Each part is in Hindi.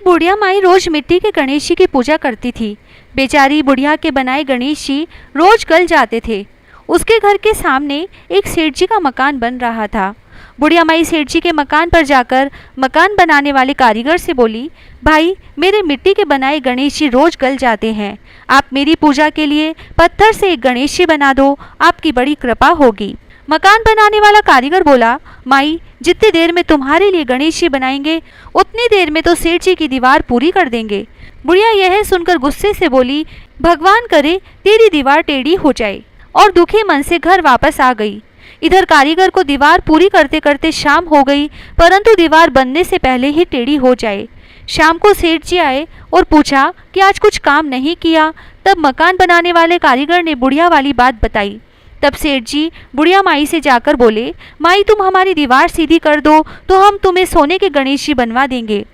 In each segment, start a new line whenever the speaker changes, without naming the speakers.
एक बुढ़िया माई रोज मिट्टी के गणेश जी की पूजा करती थी। बेचारी बुढ़िया के बनाए गणेश जी रोज गल जाते थे। उसके घर के सामने एक सेठ जी का मकान बन रहा था। बुढ़िया माई सेठ जी के मकान पर जाकर मकान बनाने वाले कारीगर से बोली, भाई मेरे मिट्टी के बनाए गणेश जी रोज गल जाते हैं, आप मेरी पूजा के लिए पत्थर से एक गणेश जी बना दो, आपकी बड़ी कृपा होगी। मकान बनाने वाला कारीगर बोला, माई जितनी देर में तुम्हारे लिए गणेश जी बनाएंगे उतनी देर में तो सेठ जी की दीवार पूरी कर देंगे। बुढ़िया यह सुनकर गुस्से से बोली, भगवान करे तेरी दीवार टेढ़ी हो जाए, और दुखी मन से घर वापस आ गई। इधर कारीगर को दीवार पूरी करते करते शाम हो गई, परंतु दीवार बनने से पहले ही टेढ़ी हो जाए। शाम को सेठ जी आए और पूछा कि आज कुछ काम नहीं किया। तब मकान बनाने वाले कारीगर ने बुढ़िया वाली बात बताई। तब सेठ जी बुढ़िया माई से जाकर बोले, माई तुम हमारी दीवार सीधी कर दो तो हम तुम्हें सोने के गणेश जी बनवा देंगे।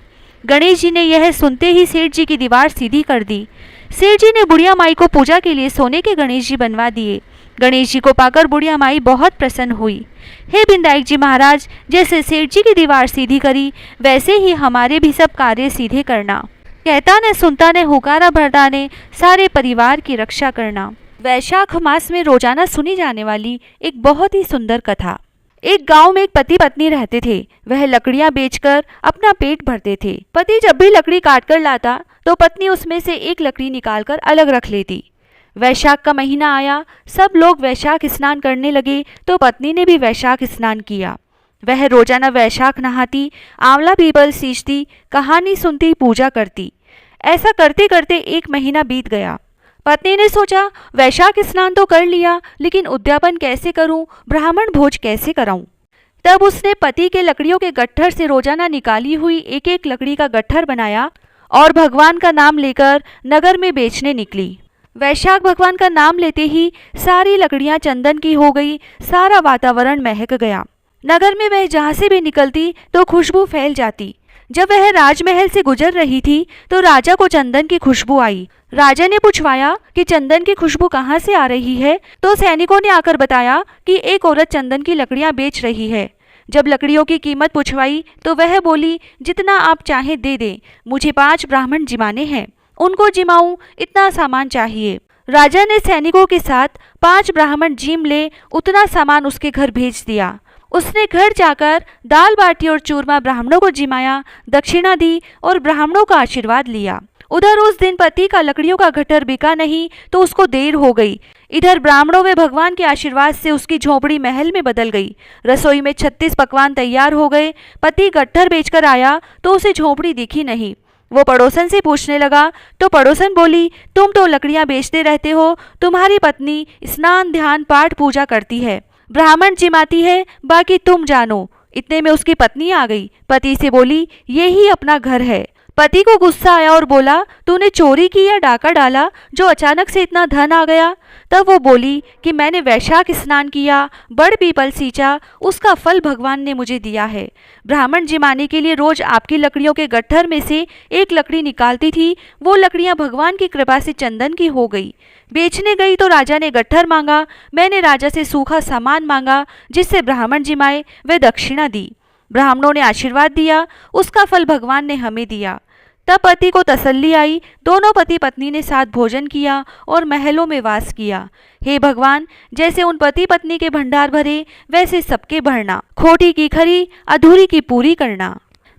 गणेश जी ने यह सुनते ही सेठ जी की दीवार सीधी कर दी। सेठ जी ने बुढ़िया माई को पूजा के लिए सोने के गणेश जी बनवा दिए। गणेश जी को पाकर बुढ़िया माई बहुत प्रसन्न हुई। हे बिंदायक जी महाराज, जैसे सेठ जी की दीवार सीधी करी वैसे ही हमारे भी सब कार्य सीधे करना। कहता ने सुनता ने हुकारा भरता ने सारे परिवार की रक्षा करना। वैशाख मास में रोजाना सुनी जाने वाली एक बहुत ही सुंदर कथा। एक गांव में एक पति पत्नी रहते थे। वह लकड़ियां बेचकर अपना पेट भरते थे। पति जब भी लकड़ी काट कर लाता तो पत्नी उसमें से एक लकड़ी निकालकर अलग रख लेती। वैशाख का महीना आया, सब लोग वैशाख स्नान करने लगे तो पत्नी ने भी वैशाख स्नान किया। वह रोजाना वैशाख नहाती, आंवला पीपल सींचती, कहानी सुनती, पूजा करती। ऐसा करते करते एक महीना बीत गया। पत्नी ने सोचा वैशाख स्नान तो कर लिया, लेकिन उद्यापन कैसे करूं, ब्राह्मण भोज कैसे कराऊं। तब उसने पति के लकड़ियों के गट्ठर से रोजाना निकाली हुई एक एक लकड़ी का गट्ठर बनाया और भगवान का नाम लेकर नगर में बेचने निकली। वैशाख भगवान का नाम लेते ही सारी लकड़ियां चंदन की हो गई, सारा वातावरण महक गया। नगर में वह जहां से भी निकलती तो खुशबू फैल जाती। जब वह राजमहल से गुजर रही थी तो राजा को चंदन की खुशबू आई। राजा ने पूछवाया कि चंदन की खुशबू कहाँ से आ रही है, तो सैनिकों ने आकर बताया कि एक औरत चंदन की लकड़ियां बेच रही है। जब लकड़ियों की कीमत पूछवाई तो वह बोली, जितना आप चाहें दे दें, मुझे 5 ब्राह्मण जिमाने हैं, उनको जिमाऊं, इतना सामान चाहिए। राजा ने सैनिकों के साथ 5 ब्राह्मण जिम ले उतना सामान उसके घर भेज दिया। उसने घर जाकर दाल बाटी और चूरमा ब्राह्मणों को जिमाया, दक्षिणा दी और ब्राह्मणों का आशीर्वाद लिया। उधर उस दिन पति का लकड़ियों का गट्ठर बिका नहीं तो उसको देर हो गई। इधर ब्राह्मणों व भगवान के आशीर्वाद से उसकी झोपड़ी महल में बदल गई। रसोई में 36 पकवान तैयार हो गए। पति गट्ठर बेचकर आया तो उसे झोपड़ी दिखी नहीं। वो पड़ोसन से पूछने लगा तो पड़ोसन बोली, तुम तो लकड़ियां बेचते रहते हो, तुम्हारी पत्नी स्नान ध्यान पाठ पूजा करती है, ब्राह्मण जिमाती है, बाकी तुम जानो। इतने में उसकी पत्नी आ गई। पति से बोली, ये ही अपना घर है। पति को गुस्सा आया और बोला, तूने चोरी की या डाका डाला जो अचानक से इतना धन आ गया। तब वो बोली कि मैंने वैशाख स्नान किया, बड़ पीपल सींचा, उसका फल भगवान ने मुझे दिया है। ब्राह्मण जिमाने के लिए रोज आपकी लकड़ियों के गट्ठर में से एक लकड़ी निकालती थी, वो लकड़ियां भगवान की कृपा से चंदन की हो गई। बेचने गई तो राजा ने गट्ठर मांगा, मैंने राजा से सूखा सामान मांगा जिससे ब्राह्मण जिमाए, वे दक्षिणा दी। ब्राह्मणों ने आशीर्वाद दिया, उसका फल भगवान ने हमें दिया। तब पति को तसल्ली आई। दोनों पति पत्नी ने साथ भोजन किया और महलों में वास किया। हे भगवान, जैसे उन पति पत्नी के भंडार भरे वैसे सबके भरना, खोटी की खरी अधूरी की पूरी करना।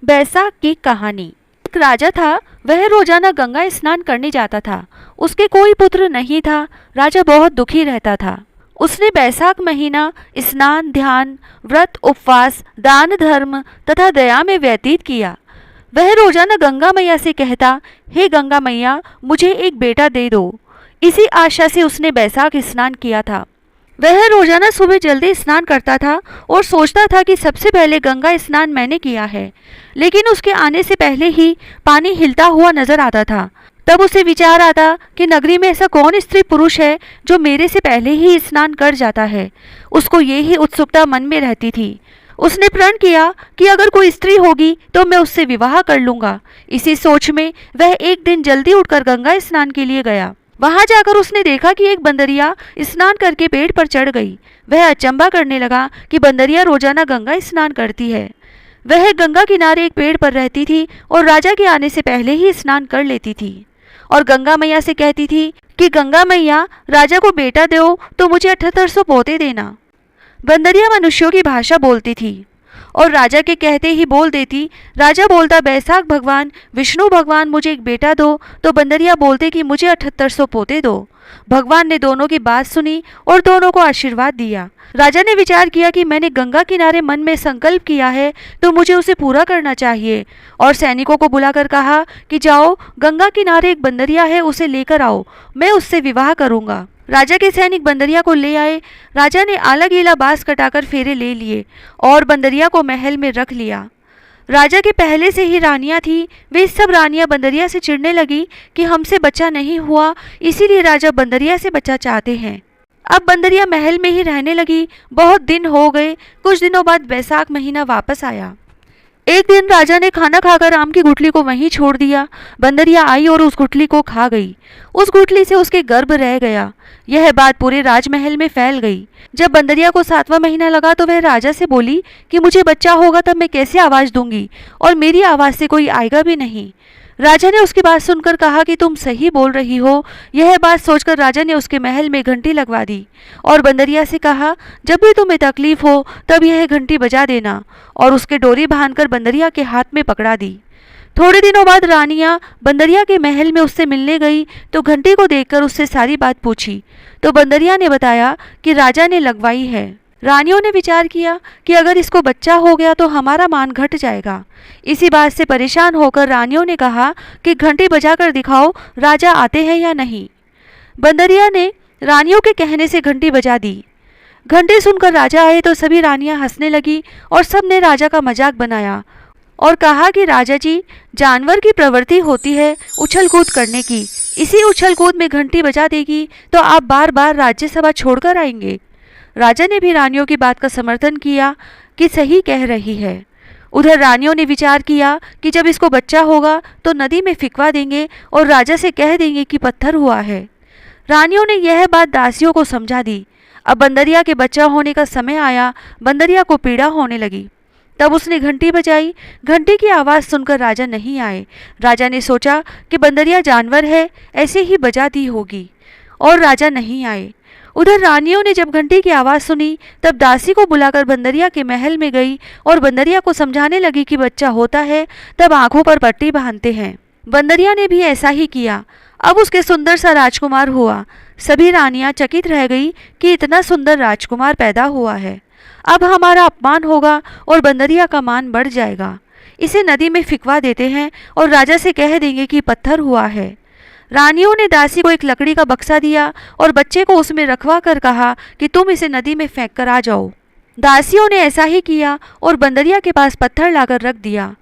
बैसाख की कहानी। एक राजा था, वह रोजाना गंगा स्नान करने जाता था। उसके कोई पुत्र नहीं था। राजा बहुत दुखी रहता था। उसने बैसाख महीना स्नान ध्यान व्रत उपवास दान धर्म तथा दया में व्यतीत किया। वह रोजाना गंगा मैया से कहता, हे गंगा मैया, मुझे एक बेटा दे दो। इसी आशा से उसने बैसाख स्नान किया था। वह रोजाना सुबह जल्दी स्नान करता था और सोचता था कि सबसे पहले गंगा स्नान मैंने किया है, लेकिन उसके आने से पहले ही पानी हिलता हुआ नजर आता था। तब उसे विचार आता कि नगरी में ऐसा कौन स्त्री पुरुष है जो मेरे से पहले ही स्नान कर जाता है। उसको ये ही उत्सुकता मन में रहती थी। उसने प्रण किया कि अगर कोई स्त्री होगी तो मैं उससे विवाह कर लूंगा। इसी सोच में वह एक दिन जल्दी उठकर गंगा स्नान के लिए गया। वहां जाकर उसने देखा कि एक बंदरिया स्नान करके पेड़ पर चढ़ गई। वह अचंभा करने लगा कि बंदरिया रोजाना गंगा स्नान करती है। वह गंगा किनारे एक पेड़ पर रहती थी और राजा के आने से पहले ही स्नान कर लेती थी और गंगा मैया से कहती थी कि गंगा मैया, राजा को बेटा दो तो मुझे 7800 पोते देना। बंदरिया मनुष्यों की भाषा बोलती थी और राजा के कहते ही बोल देती। राजा बोलता, बैसाख भगवान, विष्णु भगवान, मुझे एक बेटा दो, तो बंदरिया बोलते कि मुझे 7800 पोते दो। भगवान ने दोनों की बात सुनी और दोनों को आशीर्वाद दिया। राजा ने विचार किया कि मैंने गंगा किनारे मन में संकल्प किया है तो मुझे उसे पूरा करना चाहिए, और सैनिकों को बुलाकर कहा कि जाओ, गंगा किनारे एक बंदरिया है, उसे लेकर आओ, मैं उससे विवाह करूंगा। राजा के सैनिक बंदरिया को ले आए। राजा ने आला गीला बांस कटाकर फेरे ले लिए और बंदरिया को महल में रख लिया। राजा के पहले से ही रानियां थी। वे सब रानियां बंदरिया से चिढ़ने लगी कि हमसे बच्चा नहीं हुआ, इसीलिए राजा बंदरिया से बच्चा चाहते हैं। अब बंदरिया महल में ही रहने लगी। बहुत दिन हो गए। कुछ दिनों बाद बैसाख महीना वापस आया। एक दिन राजा ने खाना खाकर आम की गुठली को वहीं छोड़ दिया। बंदरिया आई और उस गुठली को खा गई। उस गुठली से उसके गर्भ रह गया। यह बात पूरे राजमहल में फैल गई। जब बंदरिया को 7वां महीना लगा तो वह राजा से बोली कि मुझे बच्चा होगा तब मैं कैसे आवाज दूंगी, और मेरी आवाज से कोई आएगा भी नहीं। राजा ने उसकी बात सुनकर कहा कि तुम सही बोल रही हो। यह बात सोचकर राजा ने उसके महल में घंटी लगवा दी और बंदरिया से कहा, जब भी तुम्हें तकलीफ हो तब यह घंटी बजा देना, और उसके डोरी बांधकर बंदरिया के हाथ में पकड़ा दी। थोड़े दिनों बाद रानियां बंदरिया के महल में उससे मिलने गई तो घंटी को देखकर उससे सारी बात पूछी तो बंदरिया ने बताया कि राजा ने लगवाई है। रानियों ने विचार किया कि अगर इसको बच्चा हो गया तो हमारा मान घट जाएगा। इसी बात से परेशान होकर रानियों ने कहा कि घंटी बजाकर दिखाओ, राजा आते हैं या नहीं। बंदरिया ने रानियों के कहने से घंटी बजा दी। घंटी सुनकर राजा आए तो सभी रानियां हंसने लगी और सब ने राजा का मजाक बनाया और कहा कि राजा जी, जानवर की प्रवृत्ति होती है उछल कूद करने की, इसी उछल कूद में घंटी बजा देगी तो आप बार बार राज्यसभा छोड़कर आएंगे। राजा ने भी रानियों की बात का समर्थन किया कि सही कह रही है। उधर रानियों ने विचार किया कि जब इसको बच्चा होगा तो नदी में फिकवा देंगे और राजा से कह देंगे कि पत्थर हुआ है। रानियों ने यह बात दासियों को समझा दी। अब बंदरिया के बच्चा होने का समय आया। बंदरिया को पीड़ा होने लगी। तब उसने घंटी बजाई। घंटी की आवाज़ सुनकर राजा नहीं आए। राजा ने सोचा कि बंदरिया जानवर है, ऐसे ही बजा दी होगी, और राजा नहीं आए। उधर रानियों ने जब घंटी की आवाज़ सुनी तब दासी को बुलाकर बंदरिया के महल में गई और बंदरिया को समझाने लगी कि बच्चा होता है तब आंखों पर पट्टी बांधते हैं। बंदरिया ने भी ऐसा ही किया। अब उसके सुंदर सा राजकुमार हुआ। सभी रानियां चकित रह गई कि इतना सुंदर राजकुमार पैदा हुआ है। अब हमारा अपमान होगा और बंदरिया का मान बढ़ जाएगा। इसे नदी में फिकवा देते हैं और राजा से कह देंगे कि पत्थर हुआ है। रानियों ने दासी को एक लकड़ी का बक्सा दिया और बच्चे को उसमें रखवा कर कहा कि तुम इसे नदी में फेंक कर आ जाओ। दासियों ने ऐसा ही किया और बंदरिया के पास पत्थर लाकर रख दिया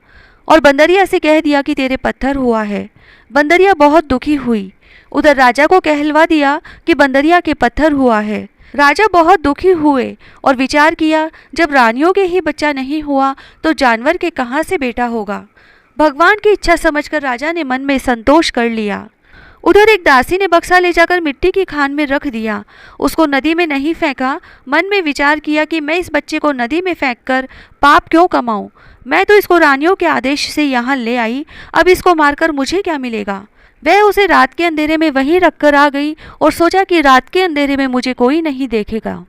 और बंदरिया से कह दिया कि तेरे पत्थर हुआ है। बंदरिया बहुत दुखी हुई। उधर राजा को कहलवा दिया कि बंदरिया के पत्थर हुआ है। राजा बहुत दुखी हुए और विचार किया, जब रानियों के ही बच्चा नहीं हुआ तो जानवर के कहाँ से बेटा होगा। भगवान की इच्छा समझकर राजा ने मन में संतोष कर लिया। उधर एक दासी ने बक्सा ले जाकर मिट्टी की खान में रख दिया। उसको नदी में नहीं फेंका। मन में विचार किया कि मैं इस बच्चे को नदी में फेंककर पाप क्यों कमाऊं। मैं तो इसको रानियों के आदेश से यहाँ ले आई, अब इसको मारकर मुझे क्या मिलेगा। वह उसे रात के अंधेरे में वहीं रखकर आ गई और सोचा कि रात के अंधेरे में मुझे कोई नहीं देखेगा।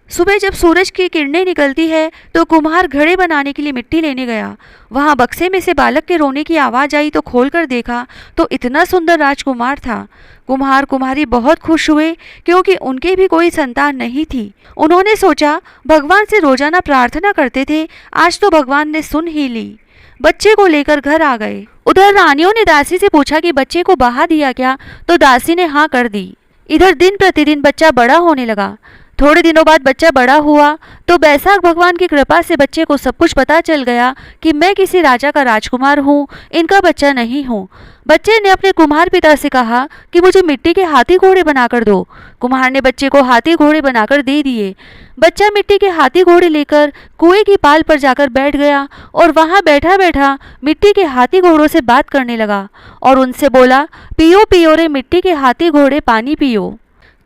सुबह जब सूरज की किरणें निकलती है तो कुम्हार घड़े बनाने के लिए मिट्टी लेने गया। वहां बक्से में से बालक के रोने की आवाज़ आई तो खोलकर देखा तो इतना सुंदर राजकुमार था। कुम्हार कुम्हारी बहुत खुश हुए क्योंकि उनके भी कोई संतान नहीं थी। उन्होंने सोचा, भगवान से रोजाना प्रार्थना करते थे, आज तो भगवान ने सुन ही ली। बच्चे को लेकर घर आ गए। उधर रानियों ने दासी से पूछा कि बच्चे को बहा दिया क्या, तो दासी ने हाँ कर दी। इधर दिन प्रतिदिन बच्चा बड़ा होने लगा। थोड़े दिनों बाद बच्चा बड़ा हुआ तो बैसाख भगवान की कृपा से बच्चे को सब कुछ पता चल गया कि मैं किसी राजा का राजकुमार हूँ, इनका बच्चा नहीं हूँ। बच्चे ने अपने कुम्हार पिता से कहा कि मुझे मिट्टी के हाथी घोड़े बनाकर दो। कुम्हार ने बच्चे को हाथी घोड़े बनाकर दे दिए। बच्चा मिट्टी के हाथी घोड़े लेकर कुएं की पाल पर जाकर बैठ गया और वहां बैठा बैठा मिट्टी के हाथी घोड़ों से बात करने लगा और उनसे बोला, पियो पियो रे मिट्टी के हाथी घोड़े पानी पियो।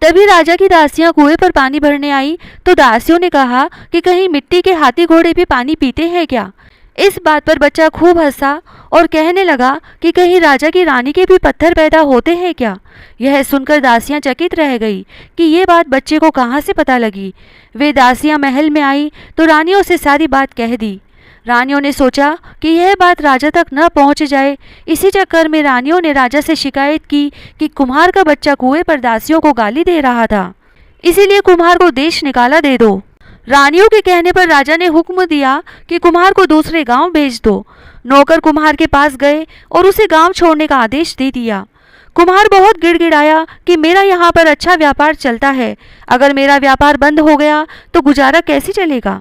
तभी राजा की दासियां कुएं पर पानी भरने आई तो दासियों ने कहा कि कहीं मिट्टी के हाथी घोड़े भी पानी पीते हैं क्या। इस बात पर बच्चा खूब हंसा और कहने लगा कि कहीं राजा की रानी के भी पत्थर पैदा होते हैं क्या। यह सुनकर दासियां चकित रह गई कि ये बात बच्चे को कहाँ से पता लगी। वे दासियां महल में आई तो रानियों से सारी बात कह दी। रानियों ने सोचा कि यह बात राजा तक न पहुंच जाए। इसी चक्कर में रानियों ने राजा से शिकायत की कि कुम्हार का बच्चा कुएं पर दासियों को गाली दे रहा था, इसीलिए कुम्हार को देश निकाला दे दो। रानियों के कहने पर राजा ने हुक्म दिया कि कुम्हार को दूसरे गांव भेज दो। नौकर कुम्हार के पास गए और उसे गांव छोड़ने का आदेश दे दिया। कुम्हार बहुत गिड़गिड़ाया कि मेरा यहाँ पर अच्छा व्यापार चलता है, अगर मेरा व्यापार बंद हो गया तो गुजारा कैसे चलेगा।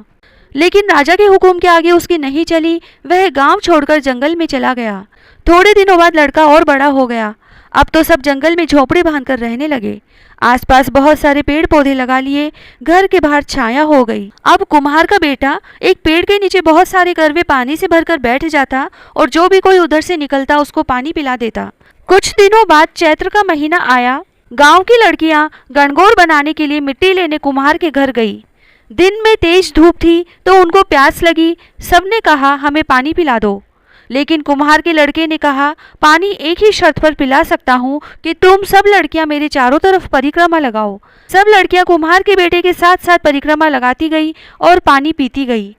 लेकिन राजा के हुक्म के आगे उसकी नहीं चली। वह गांव छोड़कर जंगल में चला गया। थोड़े दिनों बाद लड़का और बड़ा हो गया। अब तो सब जंगल में झोपड़े बांधकर रहने लगे। आसपास बहुत सारे पेड़ पौधे लगा लिए। घर के बाहर छाया हो गई। अब कुम्हार का बेटा एक पेड़ के नीचे बहुत सारे करवे पानी से भरकर बैठ जाता और जो भी कोई उधर से निकलता उसको पानी पिला देता। कुछ दिनों बाद चैत्र का महीना आया। गांव की लड़कियां गणगौर बनाने के लिए मिट्टी लेने कुम्हार के घर गई। दिन में तेज धूप थी तो उनको प्यास लगी। सबने कहा हमें पानी पिला दो, लेकिन कुम्हार के लड़के ने कहा पानी एक ही शर्त पर पिला सकता हूँ कि तुम सब लड़कियां मेरे चारों तरफ परिक्रमा लगाओ। सब लड़कियां कुम्हार के बेटे के साथ साथ परिक्रमा लगाती गई और पानी पीती गई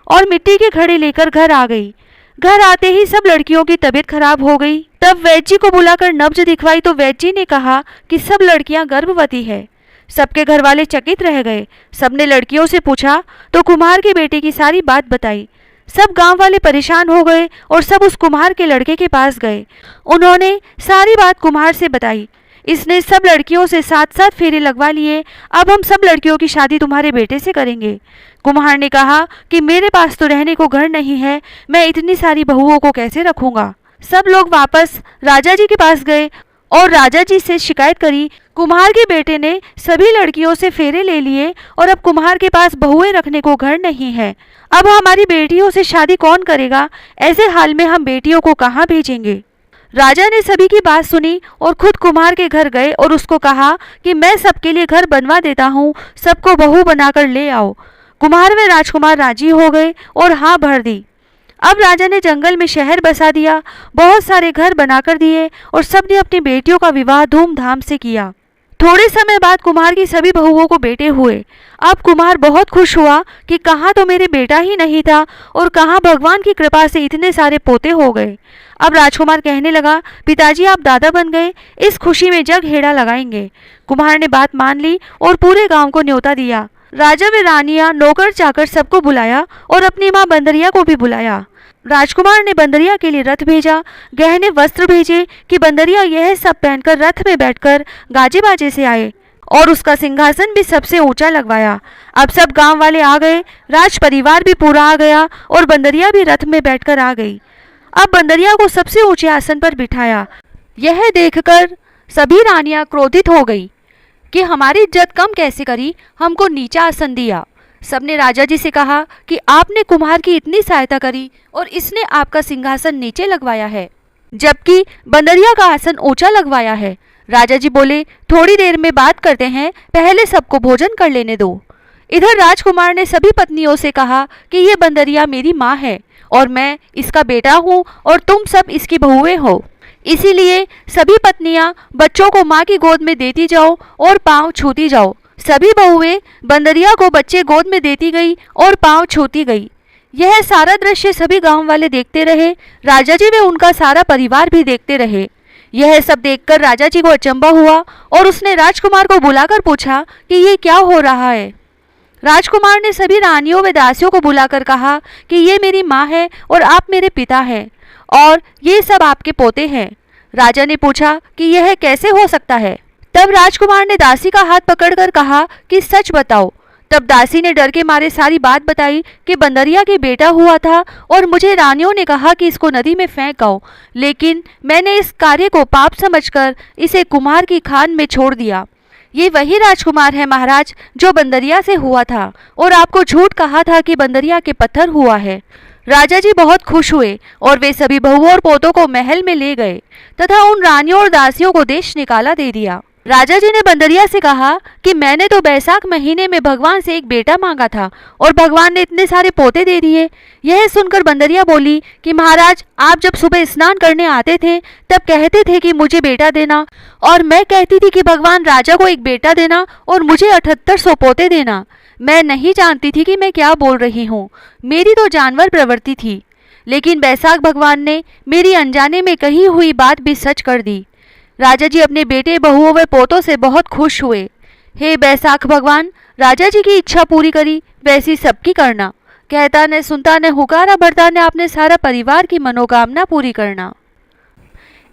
और मिट्टी के घड़े लेकर घर आ गई। घर आते ही सब लड़कियों की तबीयत खराब हो गई। तब वैद्य जी को बुलाकर नब्ज दिखवाई तो वैद्य जी ने कहा कि सब लड़कियां गर्भवती है। सबके घर वाले चकित रह गए। सबने लड़कियों से पूछा तो कुम्हार के बेटे की सारी बात बताई। सब गांव वाले परेशान हो गए और सब उस कुम्हार के लड़के के पास गए। उन्होंने सारी बात कुम्हार से बताई। इसने सब लड़कियों से 7-7 फेरे लगवा लिए। अब हम सब लड़कियों की शादी तुम्हारे बेटे से करेंगे। कुम्हार ने कहा कि मेरे पास तो रहने को घर नहीं है, मैं इतनी सारी बहुओं को कैसे रखूंगा। सब लोग वापस राजा जी के पास गए और राजा जी से शिकायत करी। कुम्हार के बेटे ने सभी लड़कियों से फेरे ले लिए और अब कुम्हार के पास बहुएं रखने को घर नहीं है। अब हमारी बेटियों से शादी कौन करेगा। ऐसे हाल में हम बेटियों को कहाँ भेजेंगे। राजा ने सभी की बात सुनी और खुद कुम्हार के घर गए और उसको कहा कि मैं सबके लिए घर बनवा देता हूँ, सबको बहू बनाकर ले आओ। कुम्हार व राजकुमार राजी हो गए और हाँ भर दी। अब राजा ने जंगल में शहर बसा दिया, बहुत सारे घर बनाकर दिए और सबने अपनी बेटियों का विवाह धूमधाम से किया। थोड़े समय बाद कुम्हार की सभी बहुओं को बेटे हुए। अब कुम्हार बहुत खुश हुआ कि कहाँ तो मेरे बेटा ही नहीं था और कहाँ भगवान की कृपा से इतने सारे पोते हो गए। अब राजकुमार कहने लगा पिताजी आप दादा बन गए, इस खुशी में जग हेड़ा लगाएंगे। कुम्हार ने बात मान ली और पूरे गांव को न्योता दिया। राजा व रानियां नौकर चाकर सबको बुलाया और अपनी माँ बंदरिया को भी बुलाया। राजकुमार ने बंदरिया के लिए रथ भेजा, गहने वस्त्र भेजे कि बंदरिया यह सब पहनकर रथ में बैठकर गाजे बाजे से आए और उसका सिंहासन भी सबसे ऊंचा लगवाया। अब सब गांव वाले आ गए, राज परिवार भी पूरा आ गया और बंदरिया भी रथ में बैठकर आ गई। अब बंदरिया को सबसे ऊंचे आसन पर बिठाया। यह देखकर सभी रानियां क्रोधित हो गई कि हमारी इज्जत कम कैसे करी, हमको नीचा आसन दिया। सबने राजा जी से कहा कि आपने कुम्हार की इतनी सहायता करी और इसने आपका सिंहासन नीचे लगवाया है, जबकि बंदरिया का आसन ऊंचा लगवाया है। राजा जी बोले थोड़ी देर में बात करते हैं, पहले सबको भोजन कर लेने दो। इधर राजकुमार ने सभी पत्नियों से कहा कि ये बंदरिया मेरी माँ है और मैं इसका बेटा हूँ और तुम सब इसकी बहुएं हो, इसीलिए सभी पत्नियां बच्चों को माँ की गोद में देती जाओ और पाँव छूती जाओ। सभी बहुएं बंदरिया को बच्चे गोद में देती गई और पाँव छूती गई। यह सारा दृश्य सभी गांव वाले देखते रहे। राजा जी व उनका सारा परिवार भी देखते रहे। यह सब देखकर राजा जी को अचंभा हुआ और उसने राजकुमार को बुलाकर पूछा कि ये क्या हो रहा है। राजकुमार ने सभी रानियों व दासियों को बुलाकर कहा कि ये मेरी माँ है और आप मेरे पिता हैं और ये सब आपके पोते हैं। राजा ने पूछा कि यह कैसे हो सकता है। तब राजकुमार ने दासी का हाथ पकड़कर कहा कि सच बताओ। तब दासी ने डर के मारे सारी बात बताई कि बंदरिया के बेटा हुआ था और मुझे रानियों ने कहा कि इसको नदी में फेंक आओ, लेकिन मैंने इस कार्य को पाप समझकर इसे कुम्हार की खान में छोड़ दिया। ये वही राजकुमार है महाराज जो बंदरिया से हुआ था और आपको झूठ कहा था कि बंदरिया के पत्थर हुआ है। राजा जी बहुत खुश हुए और वे सभी बहुओं और पोतों को महल में ले गए तथा उन रानियों और दासियों को देश निकाला दे दिया। राजा जी ने बंदरिया से कहा कि मैंने तो बैसाख महीने में भगवान से एक बेटा मांगा था और भगवान ने इतने सारे पोते दे दिए। यह सुनकर बंदरिया बोली कि महाराज, आप जब सुबह स्नान करने आते थे तब कहते थे कि मुझे बेटा देना, और मैं कहती थी कि भगवान राजा को एक बेटा देना और मुझे 7800 पोते देना। मैं नहीं जानती थी कि मैं क्या बोल रही हूँ, मेरी तो जानवर प्रवृत्ति थी। लेकिन बैसाख भगवान ने मेरी अनजाने में कही हुई बात भी सच कर दी। राजा जी अपने बेटे, बहुओं व पोतों से बहुत खुश हुए। हे बैसाख भगवान, राजा जी की इच्छा पूरी करी वैसी सबकी करना। कहता ने सुनता ने हुकारा भरता ने अपने सारा परिवार की मनोकामना पूरी करना।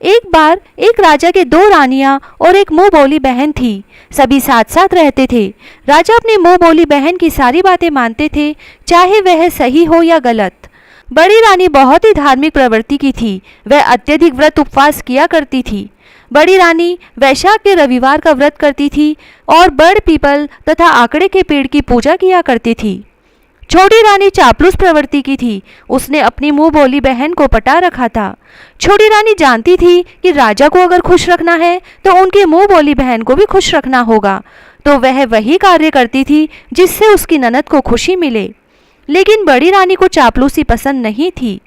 एक बार एक राजा के 2 रानियां और एक मुंह बोली बहन थी। सभी साथ साथ रहते थे। राजा अपनी मुंह बोली बहन की सारी बातें मानते थे, चाहे वह सही हो या गलत। बड़ी रानी बहुत ही धार्मिक प्रवृत्ति की थी। वह अत्यधिक व्रत उपवास किया करती थी। बड़ी रानी वैशाख के रविवार का व्रत करती थी और बड़ पीपल तथा आकड़े के पेड़ की पूजा किया करती थी। छोटी रानी चापलूस प्रवृत्ति की थी। उसने अपनी मुंह बोली बहन को पटा रखा था। छोटी रानी जानती थी कि राजा को अगर खुश रखना है तो उनकी मुंह बोली बहन को भी खुश रखना होगा, तो वह वही कार्य करती थी जिससे उसकी ननद को खुशी मिले। लेकिन बड़ी रानी को चापलूसी पसंद नहीं थी।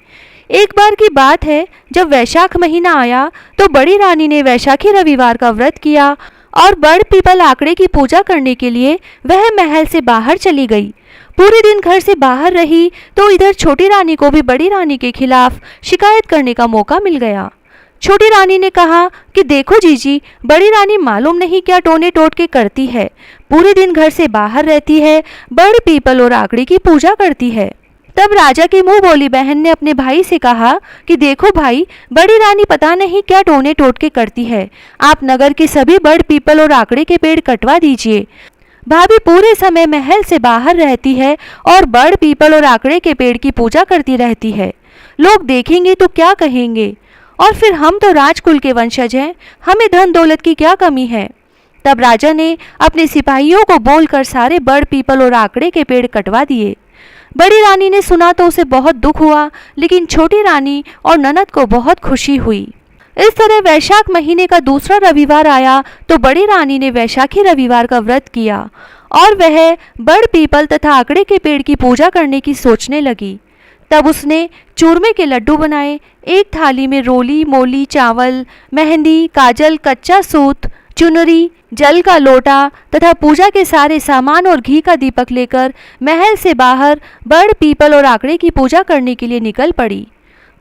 एक बार की बात है, जब वैशाख महीना आया तो बड़ी रानी ने वैशाखी रविवार का व्रत किया और बड़ पीपल आंकड़े की पूजा करने के लिए वह महल से बाहर चली गई। पूरे दिन घर से बाहर रही तो इधर छोटी रानी को भी बड़ी रानी के खिलाफ शिकायत करने का मौका मिल गया। छोटी रानी ने कहा कि देखो जीजी, बड़ी रानी मालूम नहीं क्या टोने टोटके करती है। पूरे दिन घर से बाहर रहती है, बड़ पीपल और आंकड़े की पूजा करती है। तब राजा की मुंह बोली बहन ने अपने भाई से कहा कि देखो भाई, बड़ी रानी पता नहीं क्या टोने टोटके करती है। आप नगर के सभी बड़ पीपल और आंकड़े के पेड़ कटवा दीजिए। भाभी पूरे समय महल से बाहर रहती है और बड़ पीपल और आंकड़े के पेड़ की पूजा करती रहती है। लोग देखेंगे तो क्या कहेंगे? और फिर हम तो राजकुल के वंशज हैं, हमें धन दौलत की क्या कमी है? तब राजा ने अपने सिपाहियों को बोलकर सारे बड़ पीपल और आंकड़े के पेड़ कटवा दिए। बड़ी रानी ने सुना तो उसे बहुत दुख हुआ, लेकिन छोटी रानी और ननद को बहुत खुशी हुई। इस तरह वैशाख महीने का दूसरा रविवार आया तो बड़ी रानी ने वैशाखी रविवार का व्रत किया और वह बड़ पीपल तथा आंकड़े के पेड़ की पूजा करने की सोचने लगी। तब उसने चूरमे के लड्डू बनाए। एक थाली में रोली, मोली, चावल, मेहंदी, काजल, कच्चा सूत, चुनरी, जल का लोटा तथा पूजा के सारे सामान और घी का दीपक लेकर महल से बाहर बड़ पीपल और आंकड़े की पूजा करने के लिए निकल पड़ी।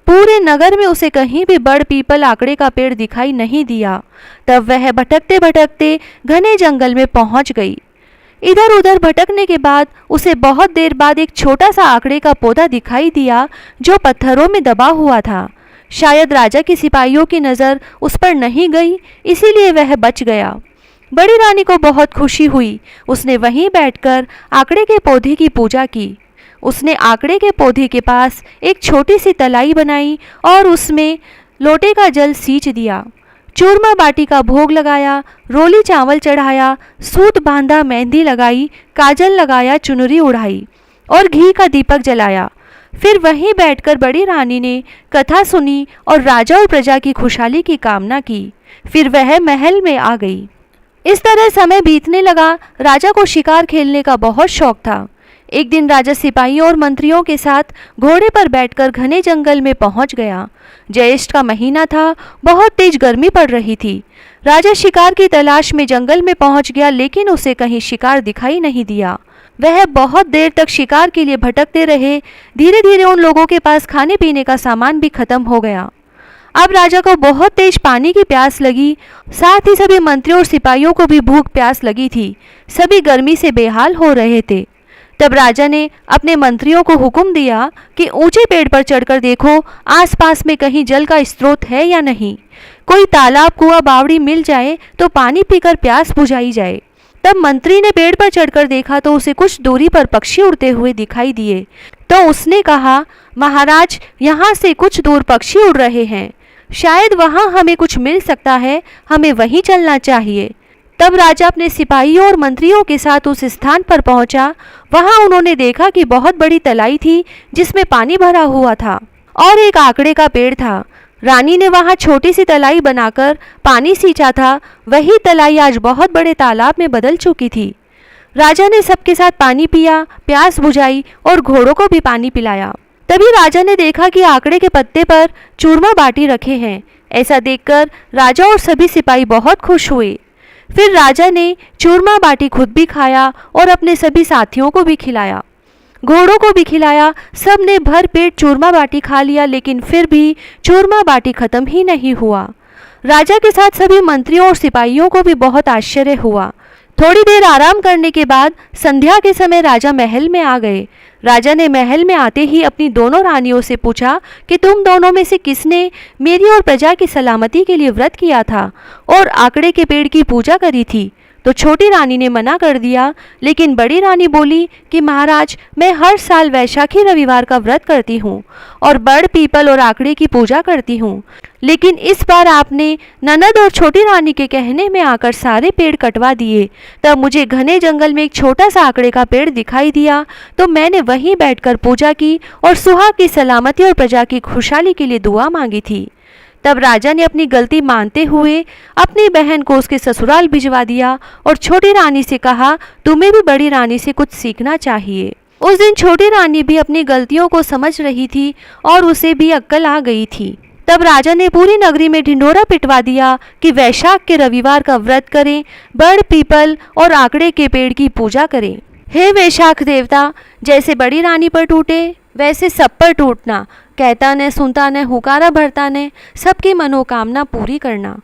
पूरे नगर में उसे कहीं भी बड़ पीपल आंकड़े का पेड़ दिखाई नहीं दिया। तब वह भटकते भटकते घने जंगल में पहुंच गई। इधर उधर भटकने के बाद उसे बहुत देर बाद एक छोटा सा आंकड़े का पौधा दिखाई दिया जो पत्थरों में दबा हुआ था। शायद राजा की सिपाहियों की नज़र उस पर नहीं गई, इसीलिए वह बच गया। बड़ी रानी को बहुत खुशी हुई। उसने वहीं बैठकर आंकड़े के पौधे की पूजा की। उसने आंकड़े के पौधे के पास एक छोटी सी तलाई बनाई और उसमें लोटे का जल सींच दिया। चूरमा बाटी का भोग लगाया, रोली चावल चढ़ाया, सूत बांधा, मेहंदी लगाई, काजल लगाया, चुनरी उड़ाई और घी का दीपक जलाया। फिर वहीं बैठकर बड़ी रानी ने कथा सुनी और राजा और प्रजा की खुशहाली की कामना की। फिर वह महल में आ गई। इस तरह समय बीतने लगा। राजा को शिकार खेलने का बहुत शौक था। एक दिन राजा सिपाहियों और मंत्रियों के साथ घोड़े पर बैठकर घने जंगल में पहुंच गया। ज्येष्ठ का महीना था, बहुत तेज गर्मी पड़ रही थी। राजा शिकार की तलाश में जंगल में पहुंच गया, लेकिन उसे कहीं शिकार दिखाई नहीं दिया। वह बहुत देर तक शिकार के लिए भटकते रहे। धीरे धीरे उन लोगों के पास खाने पीने का सामान भी खत्म हो गया। अब राजा को बहुत तेज पानी की प्यास लगी। साथ ही सभी मंत्रियों और सिपाहियों को भी भूख प्यास लगी थी। सभी गर्मी से बेहाल हो रहे थे। तब राजा ने अपने मंत्रियों को हुक्म दिया कि ऊंचे पेड़ पर चढ़कर देखो आसपास में कहीं जल का स्रोत है या नहीं। कोई तालाब, कुआं, बावड़ी मिल जाए तो पानी पीकर प्यास बुझाई जाए। तब मंत्री ने पेड़ पर चढ़कर देखा तो उसे कुछ दूरी पर पक्षी उड़ते हुए दिखाई दिए। तो उसने कहा, महाराज, यहाँ से कुछ दूर पक्षी उड़ रहे हैं, शायद वहाँ हमें कुछ मिल सकता है, हमें वहीं चलना चाहिए। तब राजा अपने सिपाहियों और मंत्रियों के साथ उस स्थान पर पहुंचा। वहां उन्होंने देखा कि बहुत बड़ी तलाई थी जिसमें पानी भरा हुआ था और एक आंकड़े का पेड़ था। रानी ने वहाँ छोटी सी तलाई बनाकर पानी सींचा था, वही तलाई आज बहुत बड़े तालाब में बदल चुकी थी। राजा ने सबके साथ पानी पिया, प्यास बुझाई और घोड़ों को भी पानी पिलाया। तभी राजा ने देखा कि आकड़े के पत्ते पर चूरमा बाटी रखे हैं। ऐसा देखकर राजा और सभी सिपाही बहुत खुश हुए। फिर राजा ने चूरमा बाटी खुद भी खाया और अपने सभी साथियों को भी खिलाया, घोड़ों को भी खिलाया। सब ने भर पेट चूरमा बाटी खा लिया, लेकिन फिर भी चूरमा बाटी खत्म ही नहीं हुआ। राजा के साथ सभी मंत्रियों और सिपाहियों को भी बहुत आश्चर्य हुआ। थोड़ी देर आराम करने के बाद संध्या के समय राजा महल में आ गए। राजा ने महल में आते ही अपनी दोनों रानियों से पूछा कि तुम दोनों में से किसने मेरी और प्रजा की सलामती के लिए व्रत किया था और आकड़े के पेड़ की पूजा करी थी। तो छोटी रानी ने मना कर दिया, लेकिन बड़ी रानी बोली कि महाराज, मैं हर साल वैशाखी रविवार का व्रत करती हूँ और बड़ पीपल और आकड़े की पूजा करती हूँ, लेकिन इस बार आपने ननद और छोटी रानी के कहने में आकर सारे पेड़ कटवा दिए। तब मुझे घने जंगल में एक छोटा सा आकड़े का पेड़ दिखाई दिया, तो मैंने वहीं बैठकर पूजा की और सुहाग की सलामती और प्रजा की खुशहाली के लिए दुआ मांगी थी। तब राजा ने अपनी गलती मानते हुए अपनी बहन को उसके ससुराल भिजवा दिया और छोटी रानी से कहा, तुम्हें भी बड़ी रानी से कुछ सीखना चाहिए। उस दिन छोटी रानी भी अपनी गलतियों को समझ रही थी और उसे भी अक्ल आ गई थी। तब राजा ने पूरी नगरी में ढिंढोरा पिटवा दिया कि वैशाख के रविवार का व्रत करें, बड़ पीपल और आकड़े के पेड़ की पूजा करें। हे वैशाख देवता, जैसे बड़ी रानी पर टूटे वैसे सब पर टूटना, कहता न सुनता न हुकारा भरता न, सबकी मनोकामना पूरी करना।